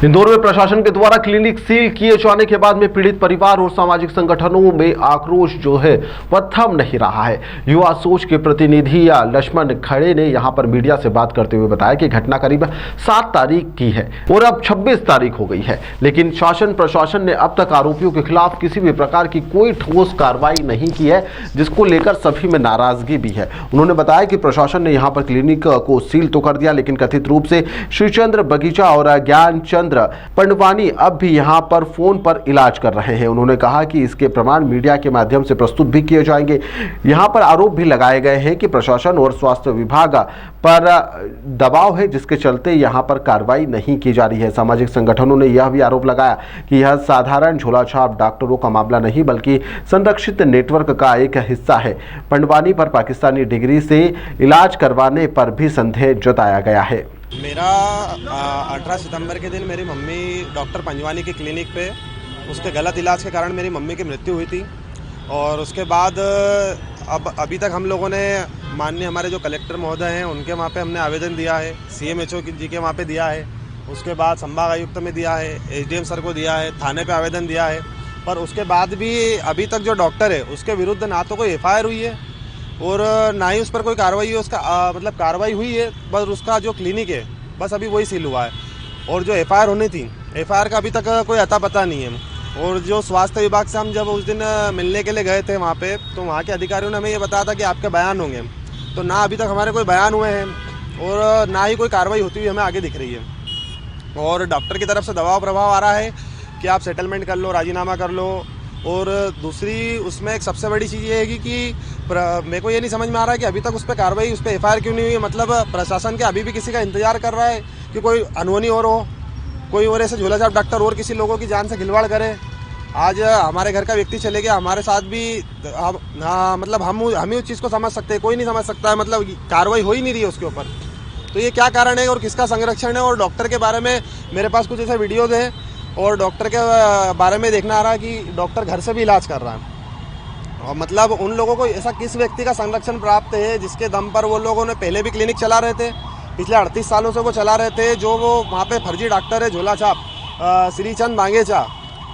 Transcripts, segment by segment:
इंदौर में प्रशासन के द्वारा क्लिनिक सील किए जाने के बाद में पीड़ित परिवार और सामाजिक संगठनों में आक्रोश जो है वह थम नहीं रहा है। युवा सोच के प्रतिनिधि लक्ष्मण खड़े ने यहां पर मीडिया से बात करते हुए बताया कि घटना करीब 7 तारीख की है और अब 26 तारीख हो गई है, लेकिन शासन प्रशासन ने अब तक आरोपियों के खिलाफ किसी भी प्रकार की कोई ठोस कार्रवाई नहीं की है, जिसको लेकर सभी में नाराजगी भी है। उन्होंने बताया कि प्रशासन ने यहाँ पर क्लिनिक को सील तो कर दिया, लेकिन कथित रूप से श्रीचंद्र बगीचा और ज्ञानचंद्र पंडवानी अब भी यहां पर फोन पर इलाज कर रहे हैं। उन्होंने कहा कि इसके प्रमाण मीडिया के माध्यम से प्रस्तुत भी किए जाएंगे। यहां पर आरोप भी लगाए गए हैं कि प्रशासन और स्वास्थ्य विभाग पर दबाव है, जिसके चलते यहां पर कार्रवाई नहीं की जा रही है। सामाजिक संगठनों ने यह भी आरोप लगाया कि यह साधारण झोलाछाप डॉक्टरों का मामला नहीं बल्कि संरक्षित नेटवर्क का एक हिस्सा है। पंडवानी पर पाकिस्तानी डिग्री से इलाज करवाने पर भी संदेह जताया गया है। मेरा 18 सितंबर के दिन मेरी मम्मी डॉक्टर पंजवानी की क्लिनिक पे उसके गलत इलाज के कारण मेरी मम्मी की मृत्यु हुई थी। और उसके बाद अब अभी तक हम लोगों ने माननीय हमारे जो कलेक्टर महोदय हैं उनके वहाँ पे हमने आवेदन दिया है, CMHO जी के वहाँ पे दिया है, उसके बाद संभाग आयुक्त में दिया है, SDM सर को दिया है, थाने पे आवेदन दिया है। पर उसके बाद भी अभी तक जो डॉक्टर है उसके विरुद्ध ना तो कोई FIR हुई है और ना ही उस पर कोई कार्रवाई है। उसका मतलब कार्रवाई हुई है, बस उसका जो क्लिनिक है बस अभी वही सील हुआ है। और जो FIR होनी थी, FIR का अभी तक कोई अता पता नहीं है। और जो स्वास्थ्य विभाग से हम जब उस दिन मिलने के लिए गए थे वहाँ पे, तो वहाँ के अधिकारियों ने हमें ये बताया था कि आपके बयान होंगे, तो ना अभी तक हमारे कोई बयान हुए हैं और ना ही कोई कार्रवाई होती हुई हमें आगे दिख रही है। और डॉक्टर की तरफ से दबाव प्रभाव आ रहा है कि आप सेटलमेंट कर लो, राजीनामा कर लो। और दूसरी उसमें एक सबसे बड़ी चीज़ ये है कि मेरे को ये नहीं समझ में आ रहा है कि अभी तक उस पर कार्रवाई, उस पर FIR क्यों नहीं हुई है। मतलब प्रशासन के अभी भी किसी का इंतजार कर रहा है कि कोई अनहोनी और हो, कोई और ऐसे झोलाछाप डॉक्टर और किसी लोगों की जान से खिलवाड़ करे। आज हमारे घर का व्यक्ति चले गया, हमारे साथ भी मतलब हम ही उस चीज़ को समझ सकते हैं, कोई नहीं समझ सकता है। मतलब कार्रवाई हो ही नहीं रही है उसके ऊपर। तो ये क्या कारण है और किसका संरक्षण है। और डॉक्टर के बारे में मेरे पास कुछ ऐसे वीडियोज़ हैं और डॉक्टर के बारे में देखना आ रहा है कि डॉक्टर घर से भी इलाज कर रहा है। और मतलब उन लोगों को ऐसा किस व्यक्ति का संरक्षण प्राप्त है जिसके दम पर वो लोगों ने पहले भी क्लिनिक चला रहे थे, पिछले 38 सालों से वो चला रहे थे। जो वो वहाँ पे फर्जी डॉक्टर है झोलाछाप श्रीचंद बांगेचा,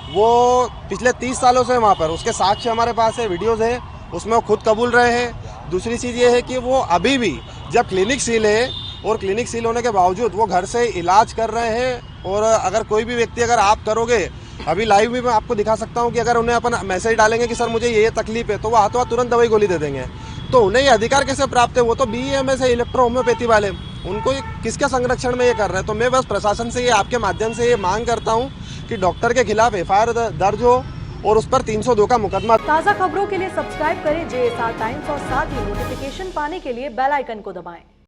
वो पिछले 30 सालों से वहाँ पर, उसके साक्ष्य हमारे पास है, वीडियोज़ है, उसमें वो खुद कबूल रहे हैं। दूसरी चीज़ ये है कि वो अभी भी जब क्लिनिक सील है और क्लिनिक सील होने के बावजूद वो घर से इलाज कर रहे हैं। और अगर कोई भी व्यक्ति, अगर आप करोगे, अभी लाइव भी मैं आपको दिखा सकता हूं कि अगर उन्हें अपन मैसेज डालेंगे कि सर मुझे ये तकलीफ है, तो वो हाथों हाथ तुरंत दवाई गोली दे देंगे। तो उन्हें ये अधिकार कैसे प्राप्त है? वो तो BAMS है, इलेक्ट्रो होम्योपैथी वाले, उनको किसके संरक्षण में ये कर रहे हैं। तो मैं बस प्रशासन से ये आपके माध्यम से ये मांग करता हूँ कि डॉक्टर के खिलाफ FIR दर्ज हो और उस पर 302 का मुकदमा। ताज़ा खबरों के लिए सब्सक्राइब करें JSR टाइम्स और साथ ही नोटिफिकेशन पाने के लिए बेल आइकन को दबाएं।